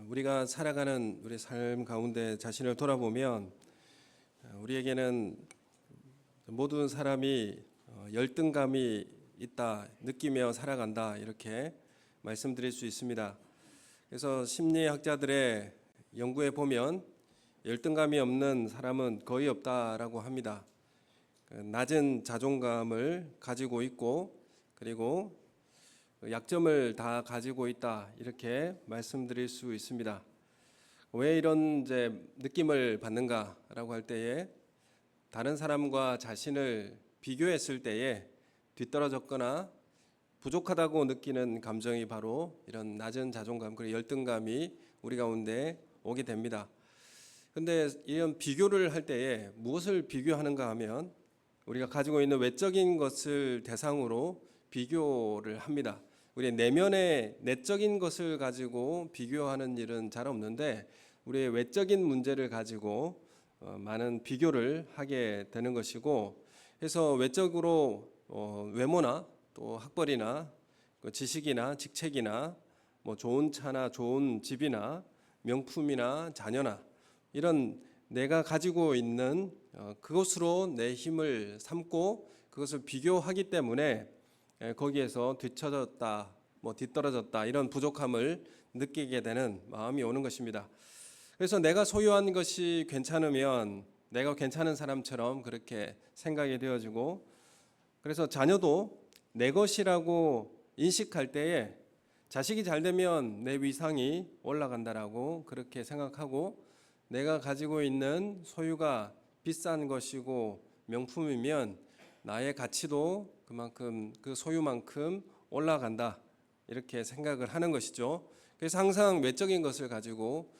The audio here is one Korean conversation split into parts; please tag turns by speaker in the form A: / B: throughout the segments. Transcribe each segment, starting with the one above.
A: 우리가 살아가는 우리 삶 가운데 자신을 돌아보면 우리에게는 모든 사람이 열등감이 있다, 느끼며 살아간다 이렇게 말씀드릴 수 있습니다. 그래서 심리학자들의 연구에 보면 열등감이 없는 사람은 거의 없다라고 합니다. 낮은 자존감을 가지고 있고 그리고 약점을 다 가지고 있다 이렇게 말씀드릴 수 있습니다. 왜 이런 느낌을 받는가라고 할 때에 다른 사람과 자신을 비교했을 때에 뒤떨어졌거나 부족하다고 느끼는 감정이 바로 이런 낮은 자존감 그리고 열등감이 우리 가운데 오게 됩니다. 그런데 이런 비교를 할 때에 무엇을 비교하는가 하면 우리가 가지고 있는 외적인 것을 대상으로 비교를 합니다. 우리의 내면의 내적인 것을 가지고 비교하는 일은 잘 없는데 우리의 외적인 문제를 가지고 많은 비교를 하게 되는 것이고, 그래서 외적으로 외모나 또 학벌이나 지식이나 직책이나 뭐 좋은 차나 좋은 집이나 명품이나 자녀나 이런 내가 가지고 있는 그것으로 내 힘을 삼고 그것을 비교하기 때문에 거기에서 뒤처졌다, 뒤떨어졌다 이런 부족함을 느끼게 되는 마음이 오는 것입니다. 그래서 내가 소유한 것이 괜찮으면 내가 괜찮은 사람처럼 그렇게 생각이 되어지고, 그래서 자녀도 내 것이라고 인식할 때에 자식이 잘 되면 내 위상이 올라간다라고 그렇게 생각하고, 내가 가지고 있는 소유가 비싼 것이고 명품이면 나의 가치도 그만큼 그 소유만큼 올라간다 이렇게 생각을 하는 것이죠. 그래서 항상 외적인 것을 가지고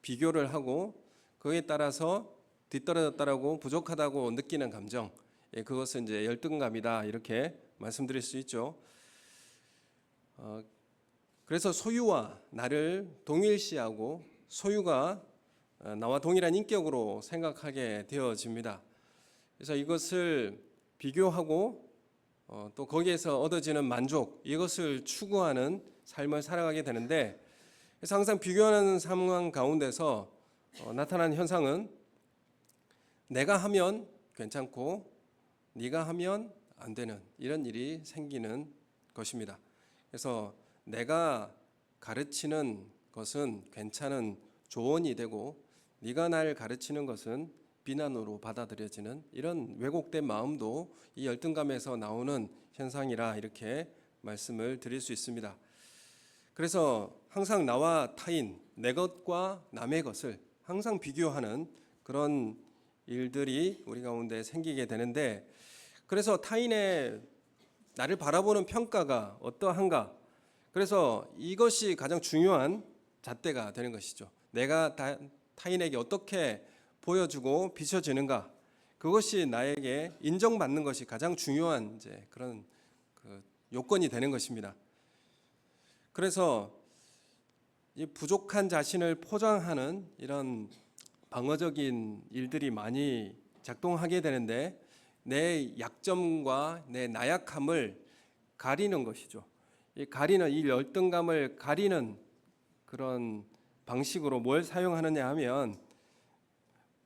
A: 비교를 하고 그에 따라서 뒤떨어졌다라고 부족하다고 느끼는 감정, 그것은 이제 열등감이다 이렇게 말씀드릴 수 있죠. 그래서 소유와 나를 동일시하고 소유가 나와 동일한 인격으로 생각하게 되어집니다. 그래서 이것을 비교하고 또 거기에서 얻어지는 만족, 이것을 추구하는 삶을 살아가게 되는데, 그래서 항상 비교하는 상황 가운데서 나타나는 현상은 내가 하면 괜찮고 네가 하면 안 되는 이런 일이 생기는 것입니다. 그래서 내가 가르치는 것은 괜찮은 조언이 되고 네가 날 가르치는 것은 비난으로 받아들여지는 이런 왜곡된 마음도 이 열등감에서 나오는 현상이라 이렇게 말씀을 드릴 수 있습니다. 그래서 항상 나와 타인, 내 것과 남의 것을 항상 비교하는 그런 일들이 우리 가운데 생기게 되는데, 그래서 타인의 나를 바라보는 평가가 어떠한가, 그래서 이것이 가장 중요한 잣대가 되는 것이죠. 내가 타인에게 어떻게 보여주고 비춰지는가, 그것이 나에게 인정받는 것이 가장 중요한 그런 요건이 되는 것입니다. 그래서 이 부족한 자신을 포장하는 이런 방어적인 일들이 많이 작동하게 되는데, 내 약점과 내 나약함을 가리는 것이죠. 이 열등감을 가리는 그런 방식으로 뭘 사용하느냐 하면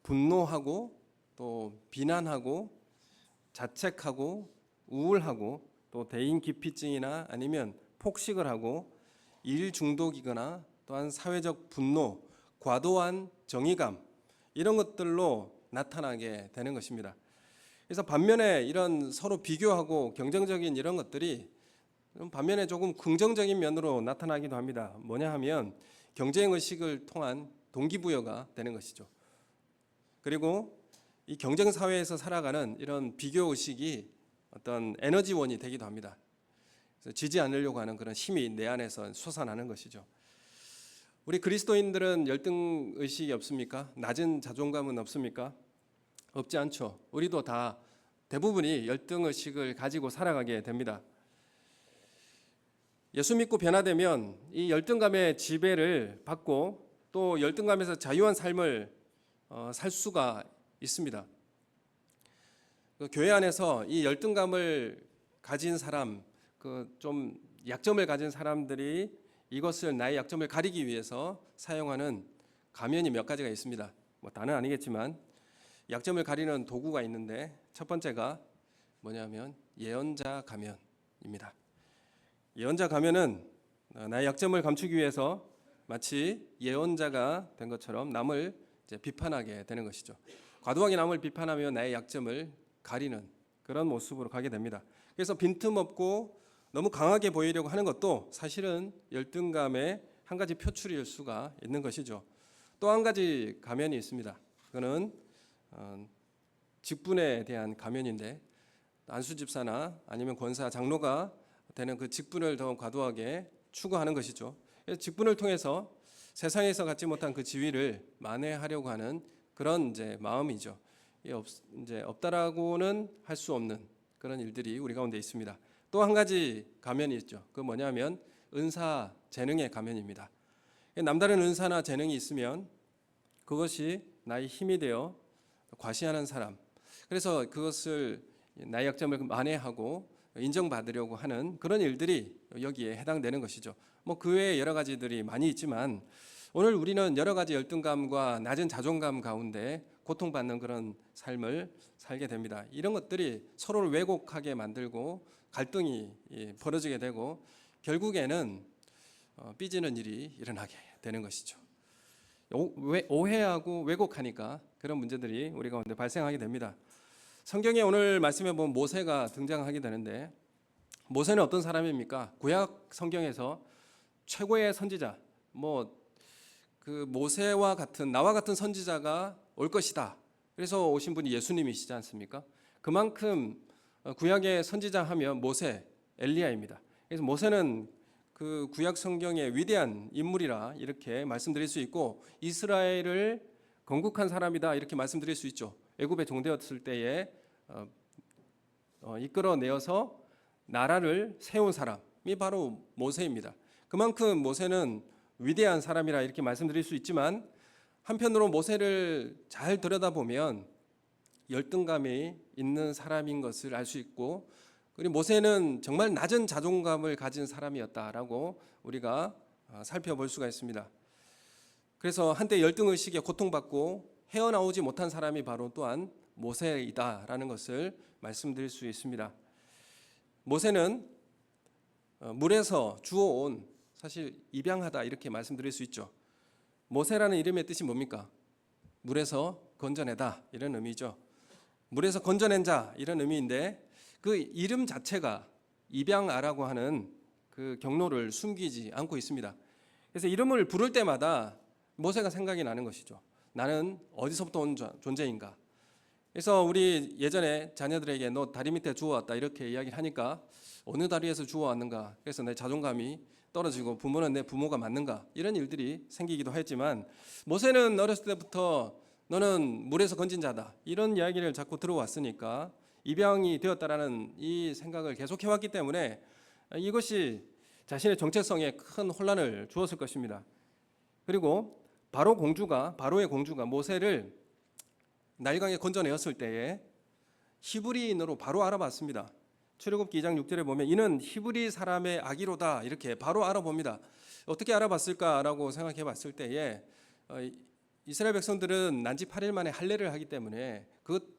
A: 분노하고 또 비난하고 자책하고 우울하고 또 대인 기피증이나 아니면 폭식을 하고 일 중독이거나 또한 사회적 분노, 과도한 정의감 이런 것들로 나타나게 되는 것입니다. 그래서 반면에 이런 서로 비교하고 경쟁적인 이런 것들이 반면에 조금 긍정적인 면으로 나타나기도 합니다. 뭐냐 하면 경쟁 의식을 통한 동기부여가 되는 것이죠. 그리고 이 경쟁 사회에서 살아가는 이런 비교 의식이 어떤 에너지원이 되기도 합니다. 그래서 지지 않으려고 하는 그런 힘이 내 안에서 솟아나는 것이죠. 우리 그리스도인들은 열등 의식이 없습니까? 낮은 자존감은 없습니까? 없지 않죠. 우리도 다 대부분이 열등 의식을 가지고 살아가게 됩니다. 예수 믿고 변화되면 이 열등감의 지배를 받고 또 열등감에서 자유한 삶을 살 수가 있습니다. 교회 안에서 이 열등감을 가진 사람, 좀 약점을 가진 사람들이 이것을 나의 약점을 가리기 위해서 사용하는 가면이 몇 가지가 있습니다. 뭐 다는 아니겠지만 약점을 가리는 도구가 있는데 첫 번째가 뭐냐면 예언자 가면입니다. 예언자 가면은 나의 약점을 감추기 위해서 마치 예언자가 된 것처럼 남을 이제 비판하게 되는 것이죠. 과도하게 남을 비판하며 나의 약점을 가리는 그런 모습으로 가게 됩니다. 그래서 빈틈없고 너무 강하게 보이려고 하는 것도 사실은 열등감의 한 가지 표출일 수가 있는 것이죠. 또 한 가지 가면이 있습니다. 그거는 직분에 대한 가면인데 안수 집사나 아니면 권사, 장로가 되는 그 직분을 더 과도하게 추구하는 것이죠. 그래서 직분을 통해서 세상에서 갖지 못한 그 지위를 만회하려고 하는 그런 이제 마음이죠. 이제 없다라고는 할 수 없는 그런 일들이 우리 가운데 있습니다. 또 한 가지 가면이 있죠. 그 뭐냐면 은사, 재능의 가면입니다. 남다른 은사나 재능이 있으면 그것이 나의 힘이 되어 과시하는 사람. 그래서 그것을 나의 약점을 만회하고 인정받으려고 하는 그런 일들이 여기에 해당되는 것이죠. 뭐 그 외에 여러 가지들이 많이 있지만 오늘 우리는 여러 가지 열등감과 낮은 자존감 가운데 고통받는 그런 삶을 살게 됩니다. 이런 것들이 서로를 왜곡하게 만들고 갈등이 벌어지게 되고 결국에는 삐지는 일이 일어나게 되는 것이죠. 오해하고 왜곡하니까 그런 문제들이 우리 가운데 발생하게 됩니다. 성경에 오늘 말씀에 보면 모세가 등장하게 되는데 모세는 어떤 사람입니까? 구약 성경에서 최고의 선지자, 그 모세와 같은 나와 같은 선지자가 올 것이다. 그래서 오신 분이 예수님이시지 않습니까? 그만큼 구약의 선지자 하면 모세, 엘리야입니다. 그래서 모세는 그 구약 성경의 위대한 인물이라 이렇게 말씀드릴 수 있고 이스라엘을 건국한 사람이다 이렇게 말씀드릴 수 있죠. 애굽에 종되었을 때에 이끌어내어서 나라를 세운 사람이 바로 모세입니다. 그만큼 모세는 위대한 사람이라 이렇게 말씀드릴 수 있지만 한편으로 모세를 잘 들여다보면 열등감이 있는 사람인 것을 알 수 있고 그리고 모세는 정말 낮은 자존감을 가진 사람이었다라고 우리가 살펴볼 수가 있습니다. 그래서 한때 열등의식에 고통받고 헤어나오지 못한 사람이 바로 또한 모세이다라는 것을 말씀드릴 수 있습니다. 모세는 물에서 주워온 사실 입양하다 이렇게 말씀드릴 수 있죠. 모세라는 이름의 뜻이 뭡니까? 물에서 건져내다 이런 의미죠. 물에서 건져낸 자 이런 의미인데 그 이름 자체가 입양아라고 하는 그 경로를 숨기지 않고 있습니다. 그래서 이름을 부를 때마다 모세가 생각이 나는 것이죠. 나는 어디서부터 온 존재인가? 그래서 우리 예전에 자녀들에게 너 다리 밑에 주워왔다 이렇게 이야기를 하니까 어느 다리에서 주워왔는가? 그래서 내 자존감이 떨어지고 부모는 내 부모가 맞는가? 이런 일들이 생기기도 했지만 모세는 어렸을 때부터 너는 물에서 건진 자다 이런 이야기를 자꾸 들어왔으니까 입양이 되었다라는 이 생각을 계속해왔기 때문에 이것이 자신의 정체성에 큰 혼란을 주었을 것입니다. 그리고 바로의 공주가 모세를 나일강에 건져내었을 때에 히브리인으로 바로 알아봤습니다. 출애굽기 2장 6절에 보면 이는 히브리 사람의 아기로다 이렇게 바로 알아봅니다. 어떻게 알아봤을까라고 생각해 봤을 때에 이스라엘 백성들은 난지 8일 만에 할례를 하기 때문에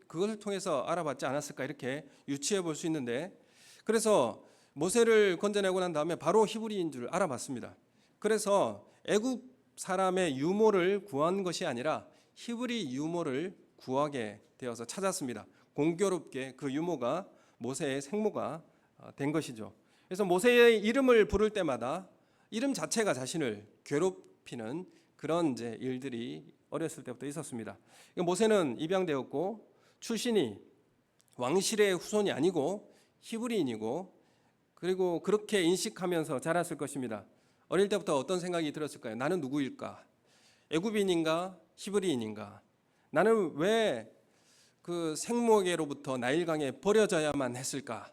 A: 그것을 통해서 알아봤지 않았을까 이렇게 유추해 볼 수 있는데 그래서 모세를 건져내고 난 다음에 바로 히브리인 줄 알아봤습니다. 그래서 애굽 사람의 유모를 구한 것이 아니라 히브리 유모를 구하게 되어서 찾았습니다. 공교롭게 그 유모가 모세의 생모가 된 것이죠. 그래서 모세의 이름을 부를 때마다 이름 자체가 자신을 괴롭히는 그런 이제 일들이 어렸을 때부터 있었습니다. 모세는 입양되었고 출신이 왕실의 후손이 아니고 히브리인이고 그리고 그렇게 인식하면서 자랐을 것입니다. 어릴 때부터 어떤 생각이 들었을까요? 나는 누구일까? 애굽인인가? 히브리인인가? 나는 왜 그 생모에게로부터 나일강에 버려져야만 했을까?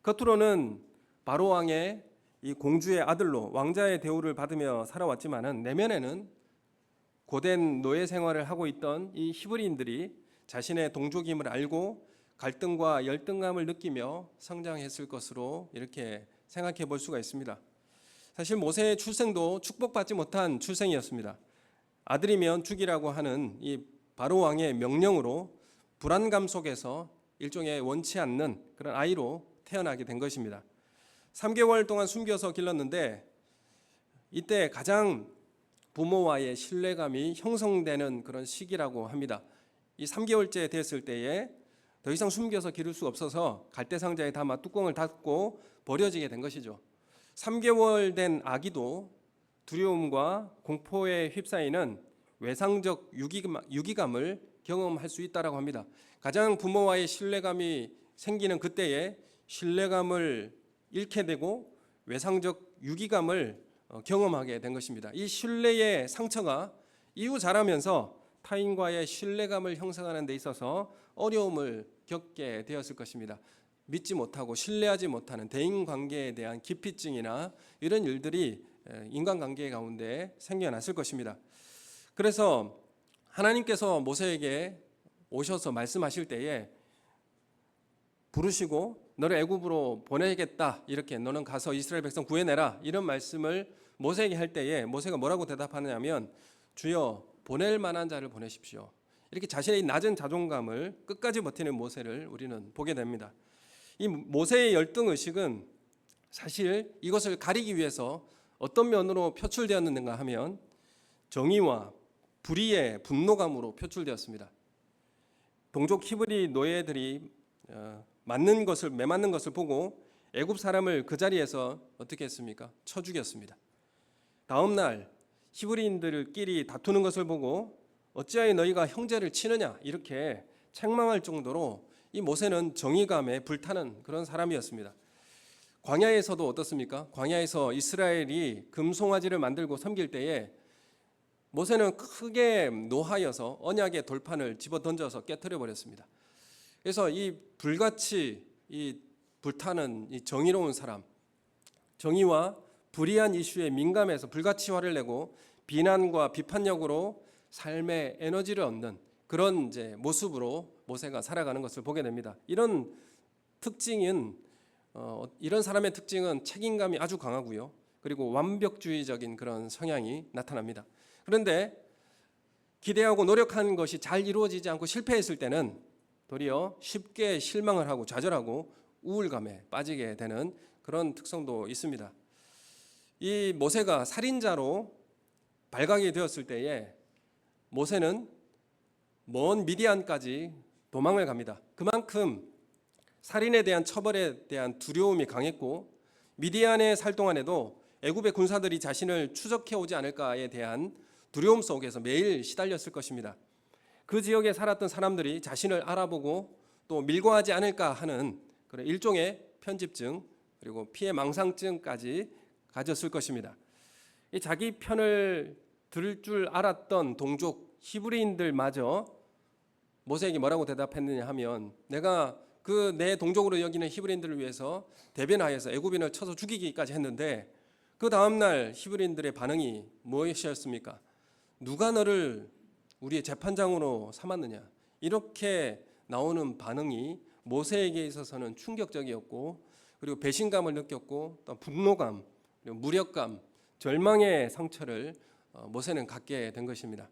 A: 겉으로는 바로 왕의 이 공주의 아들로 왕자의 대우를 받으며 살아왔지만은 내면에는 고된 노예 생활을 하고 있던 이 히브리인들이 자신의 동족임을 알고 갈등과 열등감을 느끼며 성장했을 것으로 이렇게 생각해 볼 수가 있습니다. 사실 모세의 출생도 축복받지 못한 출생이었습니다. 아들이면 죽이라고 하는 이 바로 왕의 명령으로 불안감 속에서 일종의 원치 않는 그런 아이로 태어나게 된 것입니다. 3개월 동안 숨겨서 길렀는데 이때 가장 부모와의 신뢰감이 형성되는 그런 시기라고 합니다. 이 3개월째 됐을 때에 더 이상 숨겨서 기를 수 없어서 갈대상자에 담아 뚜껑을 닫고 버려지게 된 것이죠. 3개월 된 아기도 두려움과 공포에 휩싸이는 외상적 유기감을 경험할 수 있다고 합니다. 가장 부모와의 신뢰감이 생기는 그때에 신뢰감을 잃게 되고 외상적 유기감을 경험하게 된 것입니다. 이 신뢰의 상처가 이후 자라면서 타인과의 신뢰감을 형성하는 데 있어서 어려움을 겪게 되었을 것입니다. 믿지 못하고 신뢰하지 못하는 대인관계에 대한 기피증이나 이런 일들이 인간관계 가운데 생겨났을 것입니다. 그래서 하나님께서 모세에게 오셔서 말씀하실 때에 부르시고 너를 애굽으로 보내겠다, 이렇게 너는 가서 이스라엘 백성 구해내라, 이런 말씀을 모세에게 할 때에 모세가 뭐라고 대답하느냐면 주여 보낼 만한 자를 보내십시오. 이렇게 자신의 낮은 자존감을 끝까지 버티는 모세를 우리는 보게 됩니다. 이 모세의 열등의식은 사실 이것을 가리기 위해서 어떤 면으로 표출되었는가 하면 정의와 불의의 분노감으로 표출되었습니다. 동족 히브리 노예들이 맞는 것을 매맞는 것을 보고 애굽 사람을 그 자리에서 어떻게 했습니까? 쳐 죽였습니다. 다음 날 히브리인들끼리 다투는 것을 보고 어찌하여 너희가 형제를 치느냐, 이렇게 책망할 정도로 이 모세는 정의감에 불타는 그런 사람이었습니다. 광야에서도 어떻습니까? 광야에서 이스라엘이 금송아지를 만들고 섬길 때에 모세는 크게 노하여서 언약의 돌판을 집어 던져서 깨트려 버렸습니다. 그래서 이 불같이 이 불타는 이 정의로운 사람, 정의와 불의한 이슈에 민감해서 불같이 화를 내고 비난과 비판력으로 삶의 에너지를 얻는 그런 이제 모습으로 모세가 살아가는 것을 보게 됩니다. 이런 사람의 특징은 책임감이 아주 강하고요. 그리고 완벽주의적인 그런 성향이 나타납니다. 그런데 기대하고 노력한 것이 잘 이루어지지 않고 실패했을 때는 도리어 쉽게 실망을 하고 좌절하고 우울감에 빠지게 되는 그런 특성도 있습니다. 이 모세가 살인자로 발각이 되었을 때에 모세는 먼 미디안까지 도망을 갑니다. 그만큼 살인에 대한 처벌에 대한 두려움이 강했고 미디안에 살 동안에도 애굽의 군사들이 자신을 추적해 오지 않을까에 대한 두려움 속에서 매일 시달렸을 것입니다. 그 지역에 살았던 사람들이 자신을 알아보고 또 밀고하지 않을까 하는 그런 일종의 편집증 그리고 피해 망상증까지 가졌을 것입니다. 자기 편을 들을 줄 알았던 동족 히브리인들마저 모세에게 뭐라고 대답했느냐 하면 내가 그 내 동족으로 여기는 히브리인들을 위해서 대변하여서 애굽인을 쳐서 죽이기까지 했는데 그 다음날 히브리인들의 반응이 무엇이었습니까? 누가 너를 우리의 재판장으로 삼았느냐? 이렇게 나오는 반응이 모세에게 있어서는 충격적이었고 그리고 배신감을 느꼈고 또 분노감, 그리고 무력감, 절망의 상처를 모세는 갖게 된 것입니다.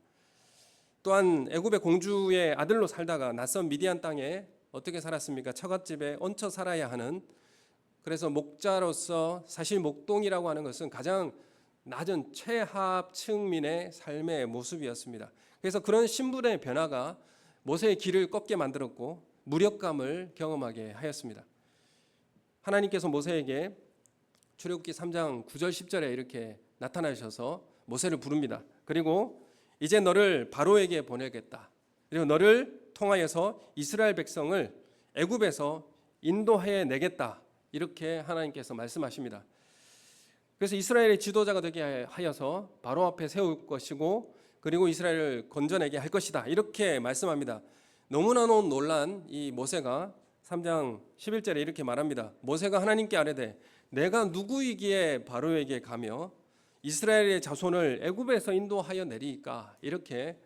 A: 또한 애굽의 공주의 아들로 살다가 낯선 미디안 땅에 어떻게 살았습니까? 처갓집에 얹혀 살아야 하는, 그래서 목자로서 사실 목동이라고 하는 것은 가장 낮은 최하층민의 삶의 모습이었습니다. 그래서 그런 신분의 변화가 모세의 길을 꺾게 만들었고 무력감을 경험하게 하였습니다. 하나님께서 모세에게 출애굽기 3장 9절 10절에 이렇게 나타나셔서 모세를 부릅니다. 그리고 이제 너를 바로에게 보내겠다. 그리고 너를 통하여서 이스라엘 백성을 애굽에서 인도해 내겠다. 이렇게 하나님께서 말씀하십니다. 그래서 이스라엘의 지도자가 되게 하여서 바로 앞에 세울 것이고 그리고 이스라엘을 건져내게 할 것이다. 이렇게 말씀합니다. 너무나도 놀란 이 모세가 3장 11절에 이렇게 말합니다. 모세가 하나님께 아뢰되 내가 누구이기에 바로에게 가며 이스라엘의 자손을 애굽에서 인도하여 내리까? 이렇게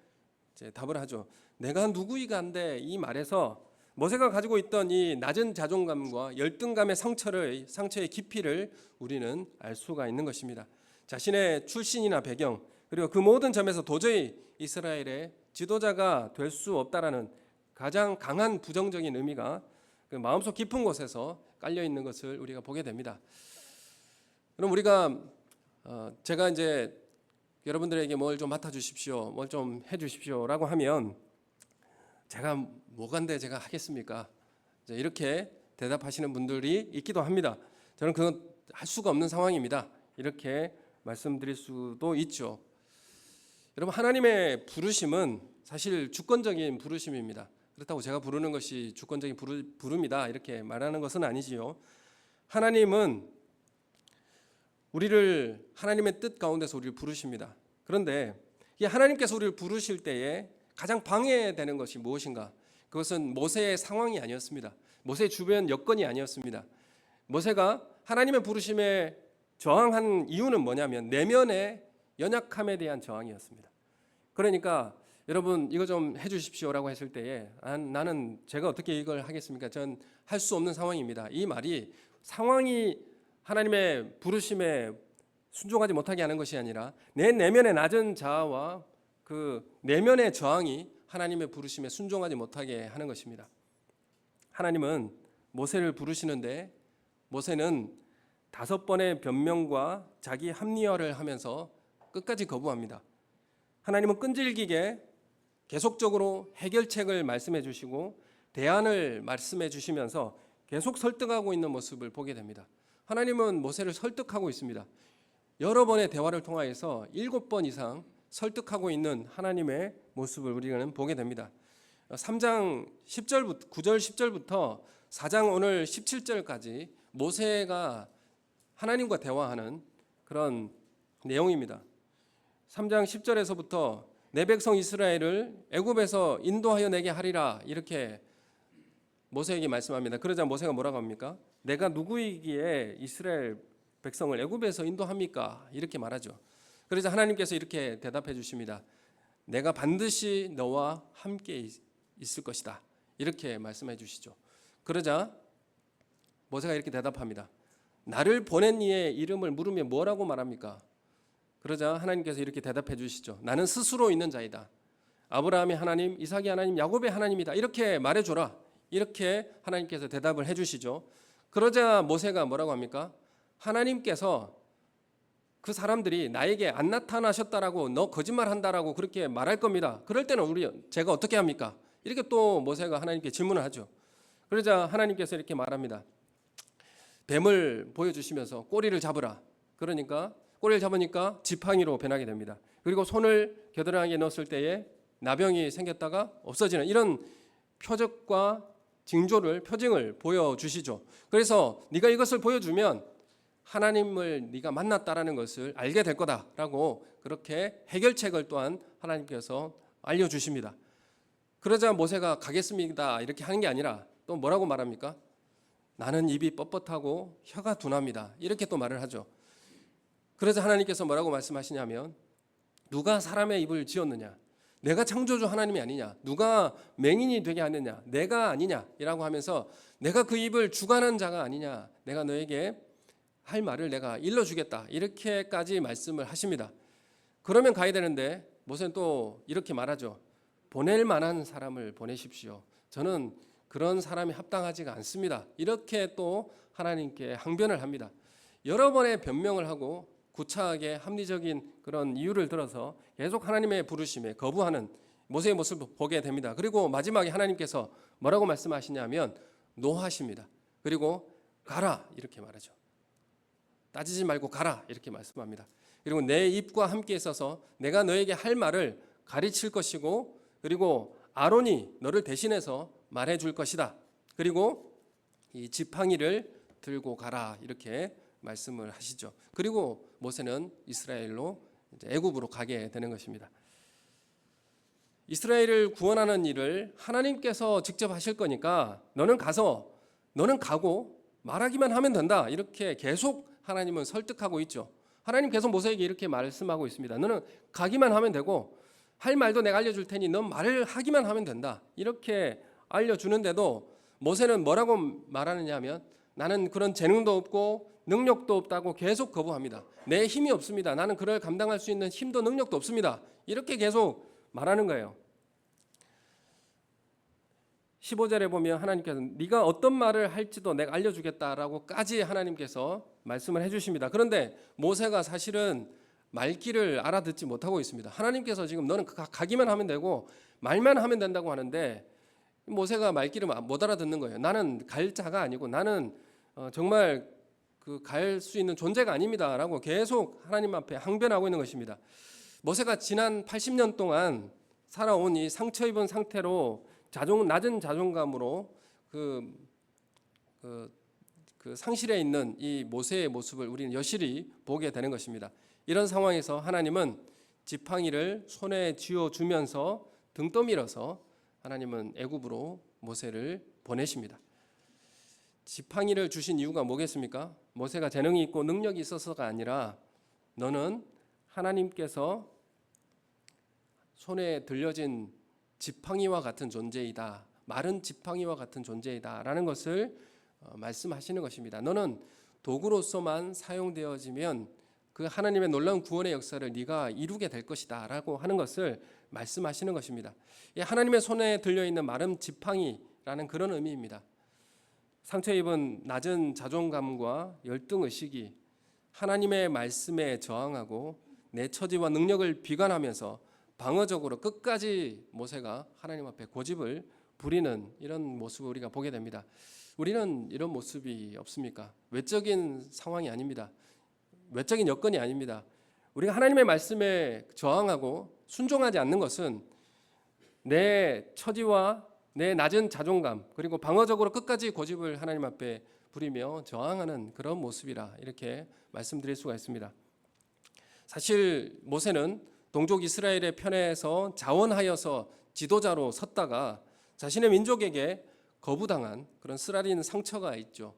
A: 이제 답을 하죠. 내가 누구이가 한데 이 말에서 모세가 가지고 있던 이 낮은 자존감과 열등감의 상처의 깊이를 우리는 알 수가 있는 것입니다. 자신의 출신이나 배경, 그리고 그 모든 점에서 도저히 이스라엘의 지도자가 될 수 없다라는 가장 강한 부정적인 의미가 그 마음속 깊은 곳에서 깔려 있는 것을 우리가 보게 됩니다. 그럼 우리가 제가 이제 여러분들에게 뭘 좀 맡아 주십시오, 뭘 좀 해 주십시오라고 하면 제가 뭐간데 제가 하겠습니까? 이렇게 대답하시는 분들이 있기도 합니다. 저는 그건 할 수가 없는 상황입니다. 이렇게 말씀드릴 수도 있죠. 여러분, 하나님의 부르심은 사실 주권적인 부르심입니다. 그렇다고 제가 부르는 것이 주권적인 부름이다 이렇게 말하는 것은 아니지요. 하나님은 우리를 하나님의 뜻 가운데서 우리를 부르십니다. 그런데 이 하나님께서 우리를 부르실 때에 가장 방해되는 것이 무엇인가? 그것은 모세의 상황이 아니었습니다. 모세의 주변 여건이 아니었습니다. 모세가 하나님의 부르심에 저항한 이유는 뭐냐면 내면의 연약함에 대한 저항이었습니다. 그러니까 여러분 이거 좀 해주십시오라고 했을 때에 나는 제가 어떻게 이걸 하겠습니까? 전 할 수 없는 상황입니다. 이 말이 상황이 하나님의 부르심에 순종하지 못하게 하는 것이 아니라 내 내면의 낮은 자아와 그 내면의 저항이 하나님의 부르심에 순종하지 못하게 하는 것입니다. 하나님은 모세를 부르시는데 모세는 5번의 변명과 자기 합리화를 하면서 끝까지 거부합니다. 하나님은 끈질기게 계속적으로 해결책을 말씀해 주시고 대안을 말씀해 주시면서 계속 설득하고 있는 모습을 보게 됩니다. 하나님은 모세를 설득하고 있습니다. 여러 번의 대화를 통하여서 7번 이상 설득하고 있는 하나님의 모습을 우리는 보게 됩니다. 3장 10절부터 9절 10절부터 4장 오늘 17절까지 모세가 하나님과 대화하는 그런 내용입니다. 3장 10절에서부터 내 백성 이스라엘을 애굽에서 인도하여 내게 하리라 이렇게 모세에게 말씀합니다. 그러자 모세가 뭐라고 합니까? 내가 누구이기에 이스라엘 백성을 애굽에서 인도합니까? 이렇게 말하죠. 그러자 하나님께서 이렇게 대답해 주십니다. 내가 반드시 너와 함께 있을 것이다. 이렇게 말씀해 주시죠. 그러자 모세가 이렇게 대답합니다. 나를 보낸 이의 이름을 물으면 뭐라고 말합니까? 그러자 하나님께서 이렇게 대답해 주시죠. 나는 스스로 있는 자이다. 아브라함의 하나님, 이삭의 하나님, 야곱의 하나님이다. 이렇게 말해줘라. 이렇게 하나님께서 대답을 해 주시죠. 그러자 모세가 뭐라고 합니까? 하나님께서 그 사람들이 나에게 안 나타나셨다라고 너 거짓말한다라고 그렇게 말할 겁니다. 그럴 때는 제가 어떻게 합니까? 이렇게 또 모세가 하나님께 질문을 하죠. 그러자 하나님께서 이렇게 말합니다. 뱀을 보여주시면서 꼬리를 잡으라. 그러니까 꼬리를 잡으니까 지팡이로 변하게 됩니다. 그리고 손을 겨드랑이에 넣었을 때에 나병이 생겼다가 없어지는 이런 표적과 표징을 보여주시죠. 그래서 네가 이것을 보여주면 하나님을 네가 만났다라는 것을 알게 될 거다라고 그렇게 해결책을 또한 하나님께서 알려주십니다. 그러자 모세가 가겠습니다 이렇게 하는 게 아니라 또 뭐라고 말합니까? 나는 입이 뻣뻣하고 혀가 둔합니다. 이렇게 또 말을 하죠. 그러자 하나님께서 뭐라고 말씀하시냐면 누가 사람의 입을 지었느냐? 내가 창조주 하나님이 아니냐? 누가 맹인이 되게 하느냐? 내가 아니냐라고 하면서 내가 그 입을 주관한 자가 아니냐? 내가 너에게 할 말을 내가 일러주겠다. 이렇게까지 말씀을 하십니다. 그러면 가야 되는데 모세는 또 이렇게 말하죠. 보낼 만한 사람을 보내십시오. 저는 그런 사람이 합당하지가 않습니다. 이렇게 또 하나님께 항변을 합니다. 여러 번의 변명을 하고 구차하게 합리적인 그런 이유를 들어서 계속 하나님의 부르심에 거부하는 모세의 모습을 보게 됩니다. 그리고 마지막에 하나님께서 뭐라고 말씀하시냐면 노하십니다. 그리고 가라 이렇게 말하죠. 따지지 말고 가라 이렇게 말씀합니다. 그리고 내 입과 함께 있어서 내가 너에게 할 말을 가르칠 것이고 그리고 아론이 너를 대신해서 말해줄 것이다. 그리고 이 지팡이를 들고 가라 이렇게 말씀을 하시죠. 그리고 모세는 이스라엘로 애굽으로 가게 되는 것입니다. 이스라엘을 구원하는 일을 하나님께서 직접 하실 거니까 너는 가고 말하기만 하면 된다. 이렇게 계속 하나님은 설득하고 있죠. 하나님 계속 모세에게 이렇게 말씀하고 있습니다. 너는 가기만 하면 되고 할 말도 내가 알려줄 테니 넌 말을 하기만 하면 된다. 이렇게 알려주는데도 모세는 뭐라고 말하느냐 하면 나는 그런 재능도 없고 능력도 없다고 계속 거부합니다. 내 힘이 없습니다. 나는 그걸 감당할 수 있는 힘도 능력도 없습니다. 이렇게 계속 말하는 거예요. 15절에 보면 하나님께서 네가 어떤 말을 할지도 내가 알려주겠다라고까지 하나님께서 말씀을 해주십니다. 그런데 모세가 사실은 말귀를 알아듣지 못하고 있습니다. 하나님께서 지금 너는 가기만 하면 되고 말만 하면 된다고 하는데 모세가 말귀를 못 알아듣는 거예요. 나는 갈 자가 아니고 나는 정말 갈 수 있는 존재가 아닙니다라고 계속 하나님 앞에 항변하고 있는 것입니다. 모세가 지난 80년 동안 살아온 이 상처 입은 상태로 낮은 자존감으로 그 상실해 있는 이 모세의 모습을 우리는 여실히 보게 되는 것입니다. 이런 상황에서 하나님은 지팡이를 손에 쥐어주면서 등 떠밀어서 하나님은 애굽으로 모세를 보내십니다. 지팡이를 주신 이유가 뭐겠습니까? 모세가 재능이 있고 능력이 있어서가 아니라 너는 하나님께서 손에 들려진 지팡이와 같은 존재이다. 마른 지팡이와 같은 존재이다 라는 것을 말씀하시는 것입니다. 너는 도구로서만 사용되어지면 그 하나님의 놀라운 구원의 역사를 네가 이루게 될 것이다 라고 하는 것을 말씀하시는 것입니다. 하나님의 손에 들려있는 마른 지팡이라는 그런 의미입니다. 상처 입은 낮은 자존감과 열등의식이 하나님의 말씀에 저항하고 내 처지와 능력을 비관하면서 방어적으로 끝까지 모세가 하나님 앞에 고집을 부리는 이런 모습을 우리가 보게 됩니다. 우리는 이런 모습이 없습니까? 외적인 상황이 아닙니다. 외적인 여건이 아닙니다. 우리가 하나님의 말씀에 저항하고 순종하지 않는 것은 내 처지와 내 낮은 자존감 그리고 방어적으로 끝까지 고집을 하나님 앞에 부리며 저항하는 그런 모습이라 이렇게 말씀드릴 수가 있습니다. 사실 모세는 동족 이스라엘의 편에서 자원하여서 지도자로 섰다가 자신의 민족에게 거부당한 그런 쓰라린 상처가 있죠.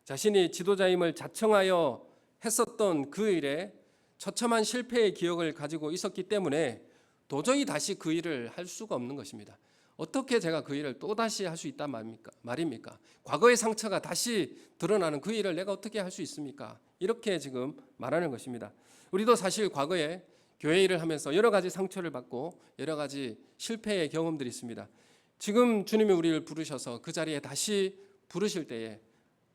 A: 자신이 지도자임을 자청하여 했었던 그 일에 처참한 실패의 기억을 가지고 있었기 때문에 도저히 다시 그 일을 할 수가 없는 것입니다. 어떻게 제가 그 일을 또다시 할 수 있단 말입니까? 과거의 상처가 다시 드러나는 그 일을 내가 어떻게 할 수 있습니까? 이렇게 지금 말하는 것입니다. 우리도 사실 과거에 교회 일을 하면서 여러 가지 상처를 받고 여러 가지 실패의 경험들이 있습니다. 지금 주님이 우리를 부르셔서 그 자리에 다시 부르실 때에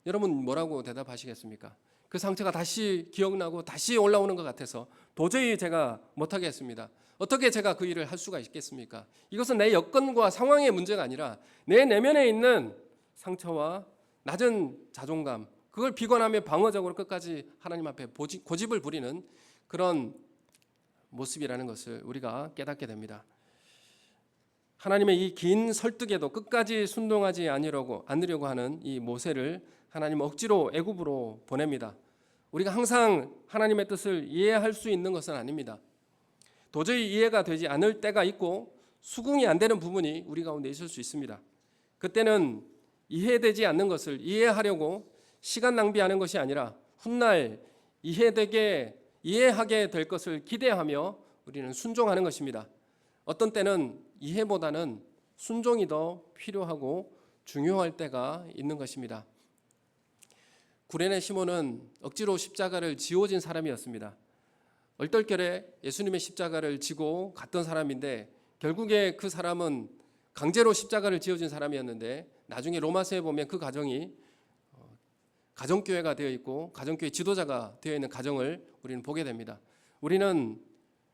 A: 여러분 뭐라고 대답하시겠습니까? 그 상처가 다시 기억나고 다시 올라오는 것 같아서 도저히 제가 못하겠습니다. 어떻게 제가 그 일을 할 수가 있겠습니까? 이것은 내 여건과 상황의 문제가 아니라 내 내면에 있는 상처와 낮은 자존감, 그걸 비관하며 방어적으로 끝까지 하나님 앞에 고집을 부리는 그런 모습이라는 것을 우리가 깨닫게 됩니다. 하나님의 이 긴 설득에도 끝까지 순종하지 않으려고 하는 이 모세를 하나님 억지로 애굽으로 보냅니다. 우리가 항상 하나님의 뜻을 이해할 수 있는 것은 아닙니다. 도저히 이해가 되지 않을 때가 있고 수긍이 안 되는 부분이 우리 가운데 있을 수 있습니다. 그때는 이해되지 않는 것을 이해하려고 시간 낭비하는 것이 아니라 훗날 이해하게 될 것을 기대하며 우리는 순종하는 것입니다. 어떤 때는 이해보다는 순종이 더 필요하고 중요할 때가 있는 것입니다. 구레네 시몬은 억지로 십자가를 지워진 사람이었습니다. 얼떨결에 예수님의 십자가를 지고 갔던 사람인데 결국에 그 사람은 강제로 십자가를 지어진 사람이었는데 나중에 로마서에 보면 그 가정이 가정교회가 되어 있고 가정교회 지도자가 되어 있는 가정을 우리는 보게 됩니다. 우리는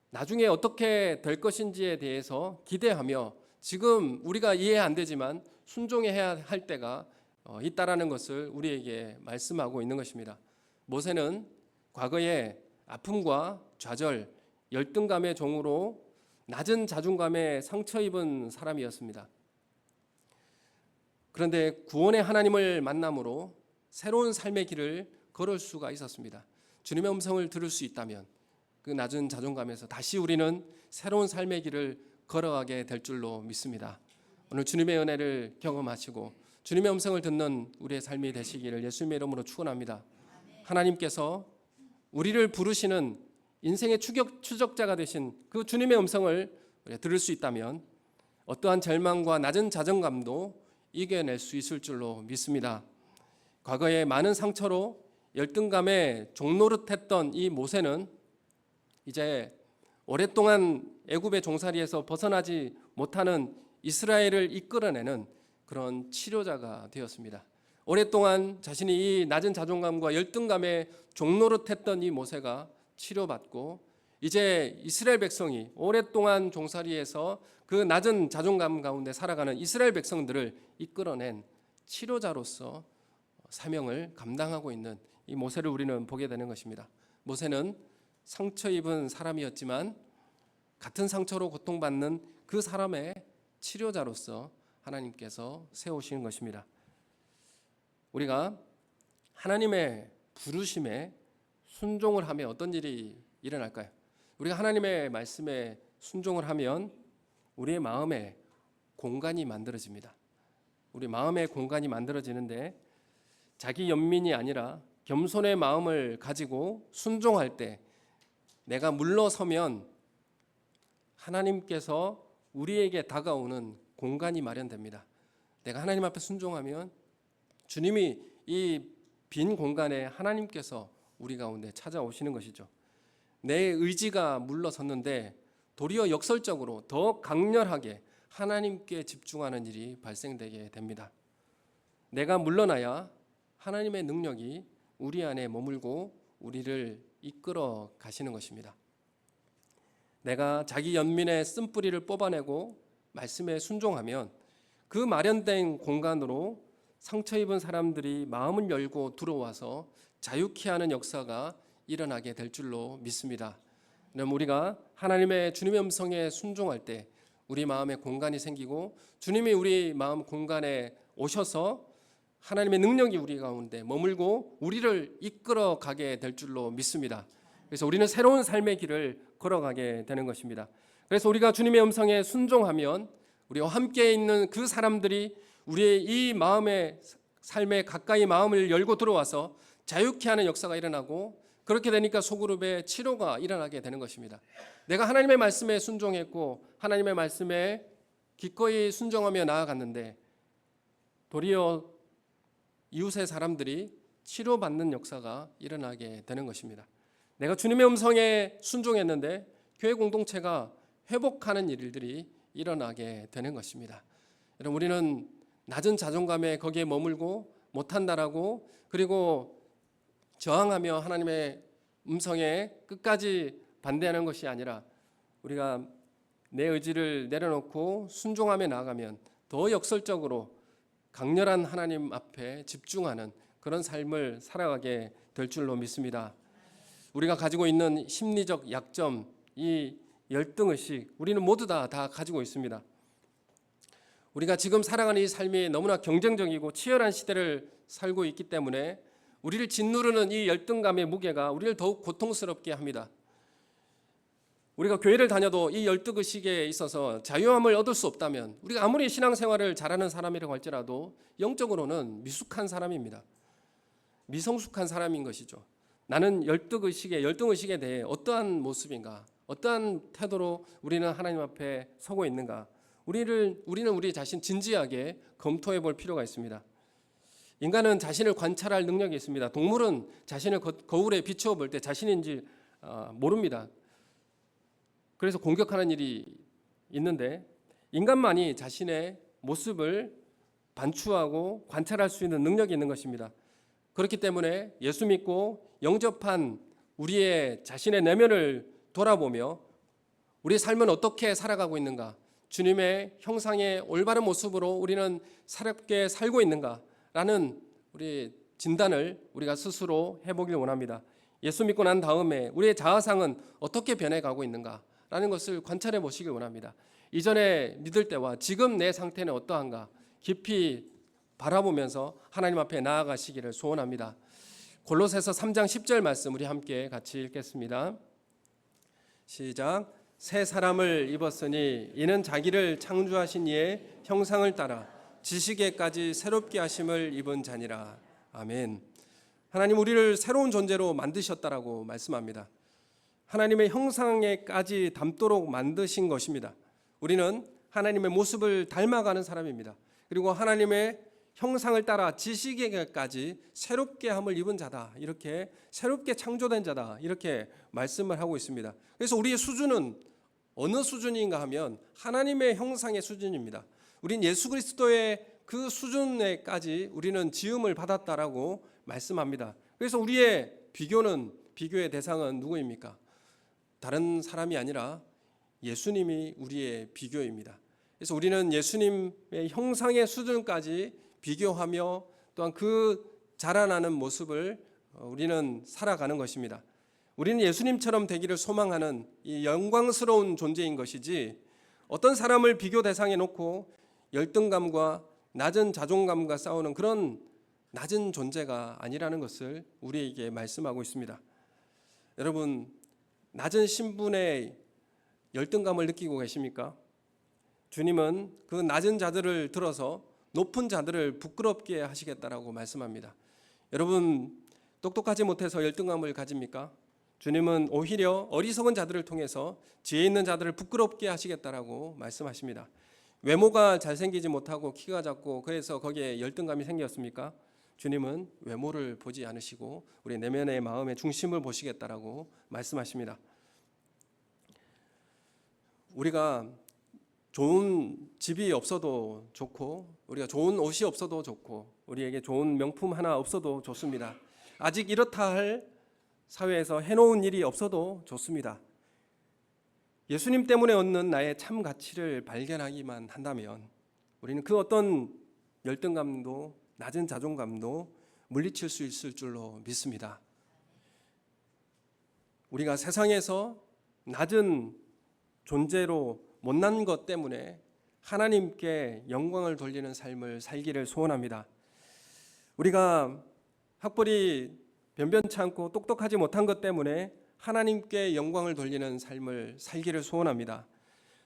A: 나중에 어떻게 될 것인지에 대해서 기대하며 지금 우리가 이해 안 되지만 순종해야 할 때가 있다라는 것을 우리에게 말씀하고 있는 것입니다. 모세는 과거에 아픔과 좌절, 열등감의 종으로 낮은 자존감에 상처 입은 사람이었습니다. 그런데 구원의 하나님을 만남으로 새로운 삶의 길을 걸을 수가 있었습니다. 주님의 음성을 들을 수 있다면 그 낮은 자존감에서 다시 우리는 새로운 삶의 길을 걸어가게 될 줄로 믿습니다. 오늘 주님의 은혜를 경험하시고 주님의 음성을 듣는 우리의 삶이 되시기를 예수님의 이름으로 축원합니다. 하나님께서 우리를 부르시는 인생의 추적자가 되신 그 주님의 음성을 들을 수 있다면 어떠한 절망과 낮은 자존감도 이겨낼 수 있을 줄로 믿습니다. 과거에 많은 상처로 열등감에 종노릇했던 이 모세는 이제 오랫동안 애굽의 종살이에서 벗어나지 못하는 이스라엘을 이끌어내는 그런 치료자가 되었습니다. 오랫동안 자신이 이 낮은 자존감과 열등감에 종노릇했던 이 모세가 치료받고 이제 이스라엘 백성이 오랫동안 종살이에서 그 낮은 자존감 가운데 살아가는 이스라엘 백성들을 이끌어낸 치료자로서 사명을 감당하고 있는 이 모세를 우리는 보게 되는 것입니다. 모세는 상처 입은 사람이었지만 같은 상처로 고통받는 그 사람의 치료자로서 하나님께서 세우신 것입니다. 우리가 하나님의 부르심에 순종을 하면 어떤 일이 일어날까요? 우리가 하나님의 말씀에 순종을 하면 우리의 마음에 공간이 만들어집니다. 우리 마음의 공간이 만들어지는데 자기 연민이 아니라 겸손의 마음을 가지고 순종할 때 내가 물러서면 하나님께서 우리에게 다가오는 공간이 마련됩니다. 내가 하나님 앞에 순종하면 주님이 이 빈 공간에 하나님께서 우리 가운데 찾아오시는 것이죠. 내 의지가 물러섰는데 도리어 역설적으로 더 강렬하게 하나님께 집중하는 일이 발생되게 됩니다. 내가 물러나야 하나님의 능력이 우리 안에 머물고 우리를 이끌어 가시는 것입니다. 내가 자기 연민의 쓴뿌리를 뽑아내고 말씀에 순종하면 그 마련된 공간으로 상처 입은 사람들이 마음을 열고 들어와서 자유케 하는 역사가 일어나게 될 줄로 믿습니다. 그럼 우리가 하나님의 주님의 음성에 순종할 때 우리 마음에 공간이 생기고 주님이 우리 마음 공간에 오셔서 하나님의 능력이 우리 가운데 머물고 우리를 이끌어 가게 될 줄로 믿습니다. 그래서 우리는 새로운 삶의 길을 걸어가게 되는 것입니다. 그래서 우리가 주님의 음성에 순종하면 우리와 함께 있는 그 사람들이 우리의 이 마음의 삶에 가까이 마음을 열고 들어와서 자유케 하는 역사가 일어나고 그렇게 되니까 소그룹의 치료가 일어나게 되는 것입니다. 내가 하나님의 말씀에 순종했고 하나님의 말씀에 기꺼이 순종하며 나아갔는데 도리어 이웃의 사람들이 치료받는 역사가 일어나게 되는 것입니다. 내가 주님의 음성에 순종했는데 교회 공동체가 회복하는 일들이 일어나게 되는 것입니다. 여러분, 우리는 낮은 자존감에 거기에 머물고 못한다라고 그리고 저항하며 하나님의 음성에 끝까지 반대하는 것이 아니라 우리가 내 의지를 내려놓고 순종하며 나아가면 더 역설적으로 강렬한 하나님 앞에 집중하는 그런 삶을 살아가게 될 줄로 믿습니다. 우리가 가지고 있는 심리적 약점, 이 열등의식, 우리는 모두 다 가지고 있습니다. 우리가 지금 살아가는 이 삶이 너무나 경쟁적이고 치열한 시대를 살고 있기 때문에 우리를 짓누르는 이 열등감의 무게가 우리를 더욱 고통스럽게 합니다. 우리가 교회를 다녀도 이 열등의식에 있어서 자유함을 얻을 수 없다면 우리가 아무리 신앙생활을 잘하는 사람이라고 할지라도 영적으로는 미숙한 사람입니다. 미성숙한 사람인 것이죠. 나는 열등의식에 대해 어떠한 모습인가, 어떠한 태도로 우리는 하나님 앞에 서고 있는가, 우리는 우리 자신 진지하게 검토해 볼 필요가 있습니다. 인간은 자신을 관찰할 능력이 있습니다. 동물은 자신을 거울에 비추어 볼 때 자신인지 모릅니다. 그래서 공격하는 일이 있는데 인간만이 자신의 모습을 반추하고 관찰할 수 있는 능력이 있는 것입니다. 그렇기 때문에 예수 믿고 영접한 우리의 자신의 내면을 돌아보며 우리의 삶은 어떻게 살아가고 있는가, 주님의 형상의 올바른 모습으로 우리는 살게 살고 있는가라는 우리 진단을 우리가 스스로 해보길 원합니다. 예수 믿고 난 다음에 우리의 자아상은 어떻게 변해가고 있는가라는 것을 관찰해 보시길 원합니다. 이전에 믿을 때와 지금 내 상태는 어떠한가 깊이 바라보면서 하나님 앞에 나아가시기를 소원합니다. 골로새서 3장 10절 말씀 우리 함께 같이 읽겠습니다. 시작. 새 사람을 입었으니 이는 자기를 창조하신 이의 형상을 따라 지식에까지 새롭게 하심을 입은 자니라. 아멘. 하나님 우리를 새로운 존재로 만드셨다라고 말씀합니다. 하나님의 형상에까지 닮도록 만드신 것입니다. 우리는 하나님의 모습을 닮아가는 사람입니다. 그리고 하나님의 형상을 따라 지식에게까지 새롭게 함을 입은 자다. 이렇게 새롭게 창조된 자다. 이렇게 말씀을 하고 있습니다. 그래서 우리의 수준은 어느 수준인가 하면 하나님의 형상의 수준입니다. 우린 예수 그리스도의 그 수준에까지 우리는 지음을 받았다라고 말씀합니다. 그래서 우리의 비교의 대상은 누구입니까? 다른 사람이 아니라 예수님이 우리의 비교입니다. 그래서 우리는 예수님의 형상의 수준까지 비교하며 또한 그 자라나는 모습을 우리는 살아가는 것입니다. 우리는 예수님처럼 되기를 소망하는 이 영광스러운 존재인 것이지 어떤 사람을 비교 대상에 놓고 열등감과 낮은 자존감과 싸우는 그런 낮은 존재가 아니라는 것을 우리에게 말씀하고 있습니다. 여러분, 낮은 신분의 열등감을 느끼고 계십니까? 주님은 그 낮은 자들을 들어서 높은 자들을 부끄럽게 하시겠다라고 말씀합니다. 여러분, 똑똑하지 못해서 열등감을 가집니까? 주님은 오히려 어리석은 자들을 통해서 지혜 있는 자들을 부끄럽게 하시겠다라고 말씀하십니다. 외모가 잘생기지 못하고 키가 작고 그래서 거기에 열등감이 생겼습니까? 주님은 외모를 보지 않으시고 우리 내면의 마음의 중심을 보시겠다라고 말씀하십니다. 우리가 좋은 집이 없어도 좋고 우리가 좋은 옷이 없어도 좋고 우리에게 좋은 명품 하나 없어도 좋습니다. 아직 이렇다 할 사회에서 해놓은 일이 없어도 좋습니다. 예수님 때문에 얻는 나의 참 가치를 발견하기만 한다면 우리는 그 어떤 열등감도 낮은 자존감도 물리칠 수 있을 줄로 믿습니다. 우리가 세상에서 낮은 존재로 못난 것 때문에 하나님께 영광을 돌리는 삶을 살기를 소원합니다. 우리가 학벌이 변변치 않고 똑똑하지 못한 것 때문에 하나님께 영광을 돌리는 삶을 살기를 소원합니다.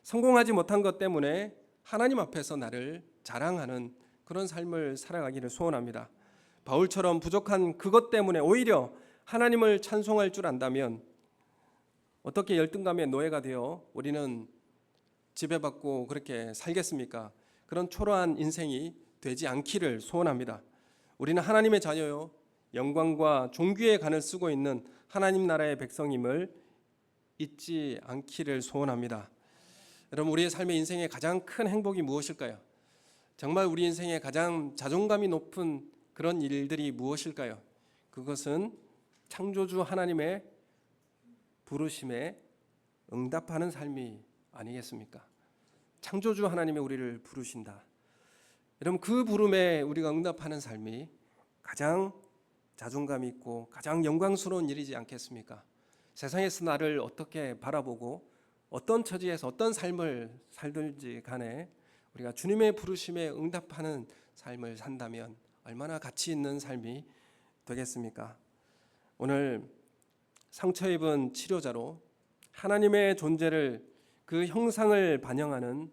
A: 성공하지 못한 것 때문에 하나님 앞에서 나를 자랑하는 그런 삶을 살아가기를 소원합니다. 바울처럼 부족한 그것 때문에 오히려 하나님을 찬송할 줄 안다면 어떻게 열등감의 노예가 되어 우리는 지배받고 그렇게 살겠습니까? 그런 초라한 인생이 되지 않기를 소원합니다. 우리는 하나님의 자녀요, 영광과 존귀의 간을 쓰고 있는 하나님 나라의 백성임을 잊지 않기를 소원합니다. 여러분, 우리의 삶의 인생의 가장 큰 행복이 무엇일까요? 정말 우리 인생의 가장 자존감이 높은 그런 일들이 무엇일까요? 그것은 창조주 하나님의 부르심에 응답하는 삶이 아니겠습니까? 창조주 하나님이 우리를 부르신다. 여러분, 그 부름에 우리가 응답하는 삶이 가장 자존감 있고 가장 영광스러운 일이지 않겠습니까? 세상에서 나를 어떻게 바라보고 어떤 처지에서 어떤 삶을 살든지 간에 우리가 주님의 부르심에 응답하는 삶을 산다면 얼마나 가치 있는 삶이 되겠습니까? 오늘 상처 입은 치료자로 하나님의 존재를 그 형상을 반영하는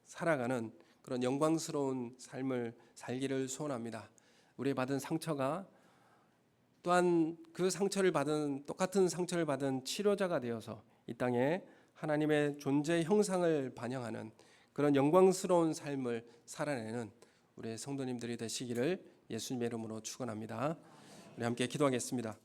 A: 살아가는 그런 영광스러운 삶을 살기를 소원합니다. 우리 받은 상처가 또한 그 상처를 받은 똑같은 상처를 받은 치료자가 되어서 이 땅에 하나님의 존재 형상을 반영하는 그런 영광스러운 삶을 살아내는 우리 성도님들이 되시기를 예수님의 이름으로 축원합니다. 우리 함께 기도하겠습니다.